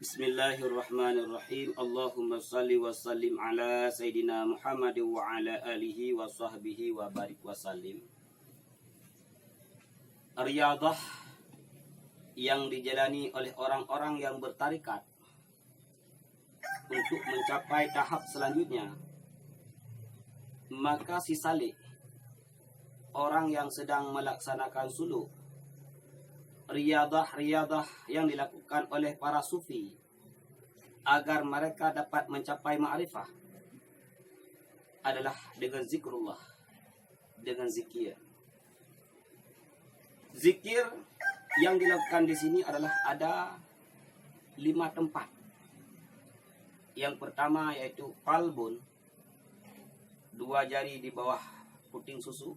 Bismillahirrahmanirrahim. Allahumma salli wa sallim ala Sayyidina Muhammad wa ala alihi wa sahbihi wa barik wa sallim. Riyadah yang dijalani oleh orang-orang yang bertarikat untuk mencapai tahap selanjutnya, maka si salik, orang yang sedang melaksanakan suluk, riyadah yang dilakukan oleh para sufi agar mereka dapat mencapai ma'rifah adalah dengan zikrullah, dengan zikir. Zikir yang dilakukan di sini adalah ada 5 tempat. Yang pertama yaitu qalbun, 2 jari di bawah puting susu.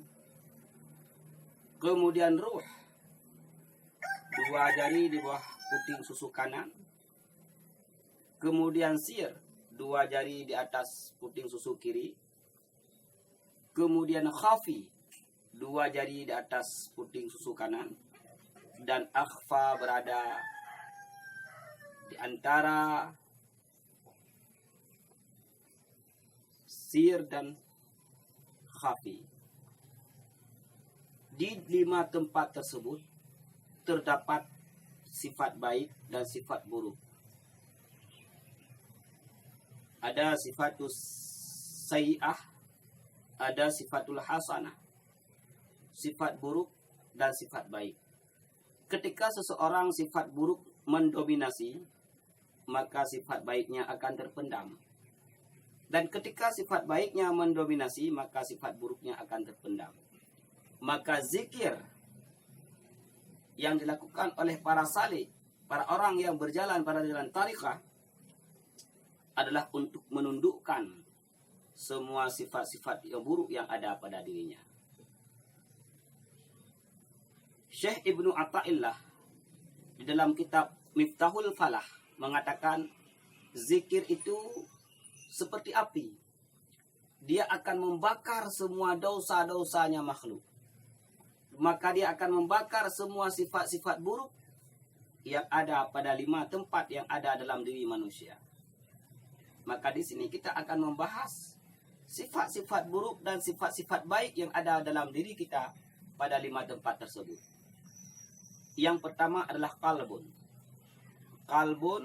Kemudian ruh, 2 jari di bawah puting susu kanan. Kemudian sir, 2 jari di atas puting susu kiri. Kemudian khafi, 2 jari di atas puting susu kanan. Dan akhfa berada di antara sir dan khafi. Di 5 tempat tersebut terdapat sifat baik dan sifat buruk. Ada sifatus sayyi'ah, ada sifatul hasanah, sifat buruk dan sifat baik. Ketika seseorang sifat buruk mendominasi, maka sifat baiknya akan terpendam. Dan ketika sifat baiknya mendominasi, maka sifat buruknya akan terpendam. Maka zikir yang dilakukan oleh para salik, para orang yang berjalan pada jalan tariqah, adalah untuk menundukkan semua sifat-sifat yang buruk yang ada pada dirinya. Syekh Ibnu Athaillah di dalam kitab Miftahul Falah mengatakan zikir itu seperti api. Dia akan membakar semua dosa-dosanya makhluk. Maka dia akan membakar semua sifat-sifat buruk yang ada pada 5 tempat yang ada dalam diri manusia. Maka di sini kita akan membahas sifat-sifat buruk dan sifat-sifat baik yang ada dalam diri kita pada 5 tempat tersebut. Yang pertama adalah qalbun. Qalbun,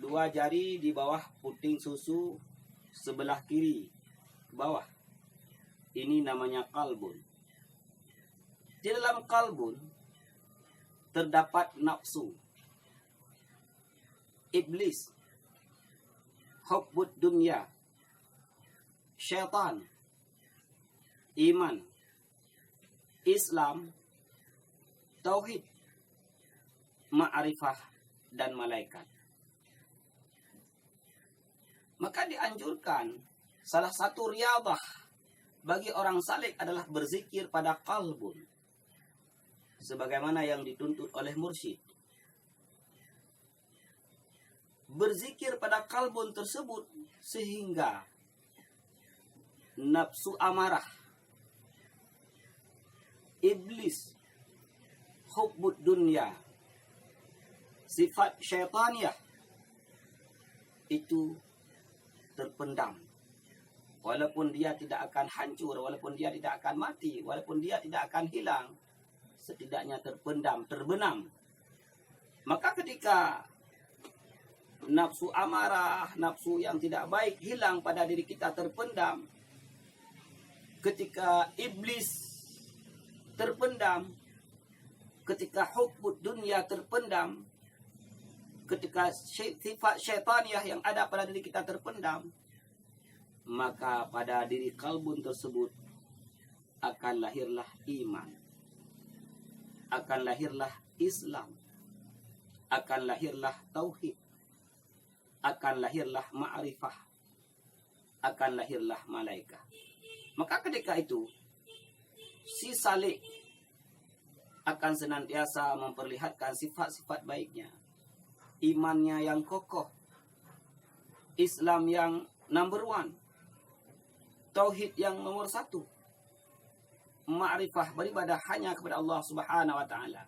2 jari di bawah puting susu sebelah kiri bawah. Ini namanya qalbun. Di dalam qalbun terdapat nafsu, iblis, hubbud dunya, syaitan, iman, Islam, tauhid, ma'rifah, dan malaikat. Maka dianjurkan salah satu riyadah bagi orang salik adalah berzikir pada qalbun, sebagaimana yang dituntut oleh mursyid. Berzikir pada qalbun tersebut sehingga nafsu amarah, iblis, hubbud dunya, sifat syaitaniyah itu terpendam. Walaupun dia tidak akan hancur, walaupun dia tidak akan mati, walaupun dia tidak akan hilang, setidaknya terpendam, terbenam. Maka ketika nafsu amarah, nafsu yang tidak baik hilang pada diri kita, terpendam, ketika iblis terpendam, ketika hubbud dunya terpendam, ketika sifat syaitaniyah yang ada pada diri kita terpendam, maka pada diri kalbun tersebut akan lahirlah iman, akan lahirlah Islam, akan lahirlah tauhid, akan lahirlah ma'rifah, akan lahirlah malaikat. Maka ketika itu si salik akan senantiasa memperlihatkan sifat-sifat baiknya, imannya yang kokoh, Islam yang number 1, tauhid yang nomor 1, ma'rifah, beribadah hanya kepada Allah Subhanahu wa taala.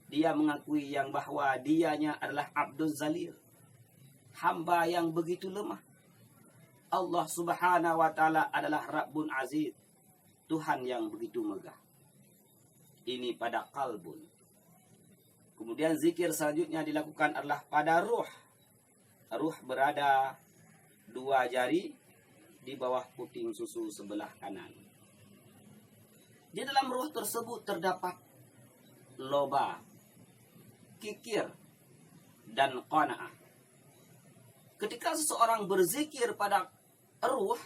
Dia mengakui yang bahwa dianya adalah Abdul Zalil, hamba yang begitu lemah. Allah Subhanahu wa taala adalah Rabbun Aziz, Tuhan yang begitu megah. Ini pada qalbun. Kemudian zikir selanjutnya dilakukan adalah pada ruh. Ruh berada 2 jari di bawah puting susu sebelah kanan. Di dalam ruh tersebut terdapat loba, kikir, dan qanaah. Ketika seseorang berzikir pada ruh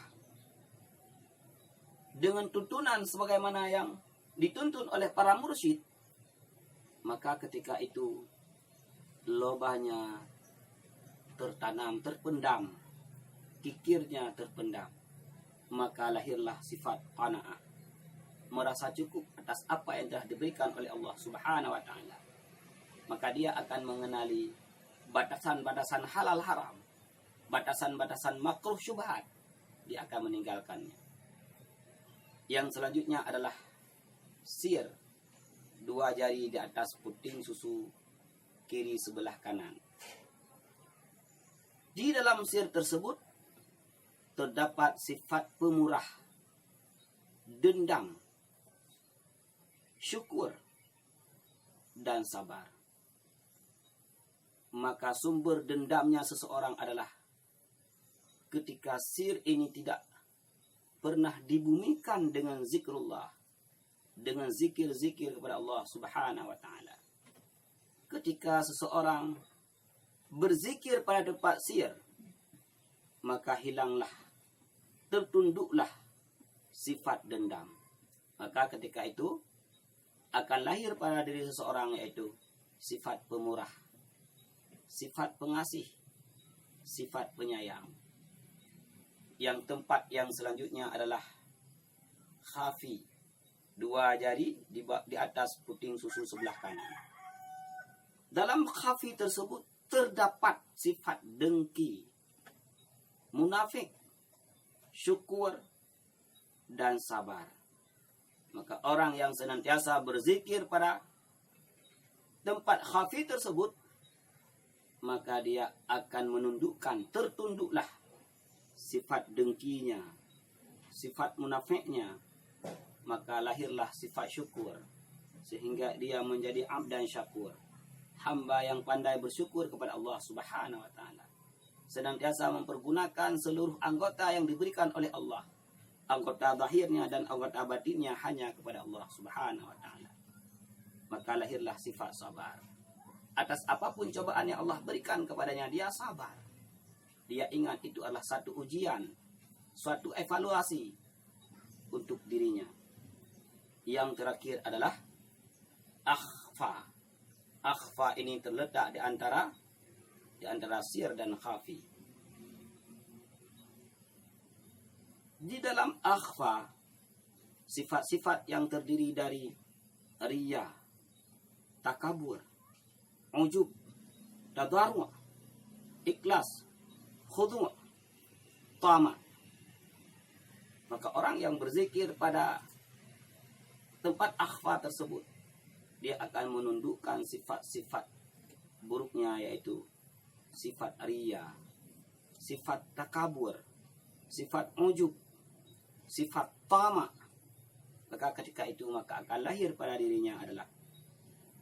dengan tuntunan sebagaimana yang dituntun oleh para mursyid, maka ketika itu lobanya tertanam, terpendam, kikirnya terpendam, maka lahirlah sifat qanaah, merasa cukup atas apa yang telah diberikan oleh Allah Subhanahu wa taala. Maka dia akan mengenali batasan-batasan halal haram, batasan-batasan makruh syubhat, dia akan meninggalkannya. Yang selanjutnya adalah sir, 2 jari di atas puting susu kiri sebelah kanan. Di dalam sir tersebut terdapat sifat pemurah, dendam, syukur, dan sabar. Maka sumber dendamnya seseorang adalah ketika sir ini tidak pernah dibumikan dengan zikrullah, dengan zikir-zikir kepada Allah Subhanahu wa taala. Ketika seseorang berzikir pada tempat sir, maka hilanglah, tertunduklah sifat dendam. Maka ketika itu akan lahir pada diri seseorang yaitu sifat pemurah, sifat pengasih, sifat penyayang. Yang tempat yang selanjutnya adalah khafi, 2 jari di atas puting susu sebelah kanan. Dalam khafi tersebut terdapat sifat dengki, munafik, syukur, dan sabar. Maka orang yang senantiasa berzikir pada tempat khafi tersebut, maka dia akan menundukkan, tertunduklah sifat dengkinya, sifat munafiknya, maka lahirlah sifat syukur, sehingga dia menjadi abdan syakur, hamba yang pandai bersyukur kepada Allah Subhanahu wa taala, senantiasa mempergunakan seluruh anggota yang diberikan oleh Allah, anggota zahirnya dan anggota batinnya hanya kepada Allah Subhanahu wa taala. Maka lahirlah sifat sabar. Atas apapun cobaan yang Allah berikan kepadanya, dia sabar. Dia ingat itu adalah satu ujian, suatu evaluasi untuk dirinya. Yang terakhir adalah akhfa. Akhfa ini terletak di antara sir dan khafi. Di dalam akhfa, sifat-sifat yang terdiri dari riya, takabur, ujub, tadarru', ikhlas, khudu', tama. Maka orang yang berzikir pada tempat akhfa tersebut, dia akan menundukkan sifat-sifat buruknya, yaitu sifat riya, sifat takabur, sifat ujub, sifat tama. Maka ketika itu maka akan lahir pada dirinya adalah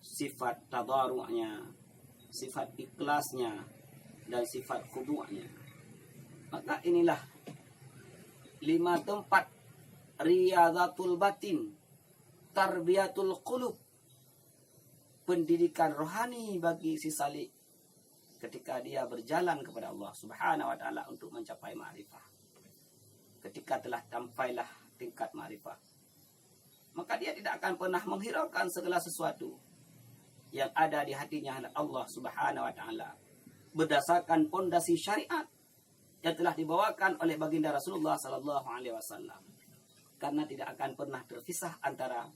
sifat tadarru'nya, sifat ikhlasnya, dan sifat khudu'nya. Maka inilah 5 tempat riyadatul batin, tarbiyatul qulub, pendidikan rohani bagi si salik ketika dia berjalan kepada Allah Subhanahu wa taala untuk mencapai ma'rifah. Ketika telah sampailah tingkat ma'rifah, maka dia tidak akan pernah menghiraukan segala sesuatu yang ada di hatinya Allah Subhanahu wa taala berdasarkan pondasi syariat yang telah dibawakan oleh baginda Rasulullah sallallahu alaihi wasallam. Karena tidak akan pernah terpisah antara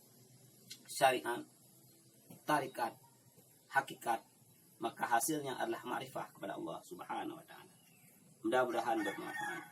syariat, tarikat, hakikat, maka hasilnya adalah ma'rifah kepada Allah Subhanahu wa taala. Mudah-mudahan bermanfaat.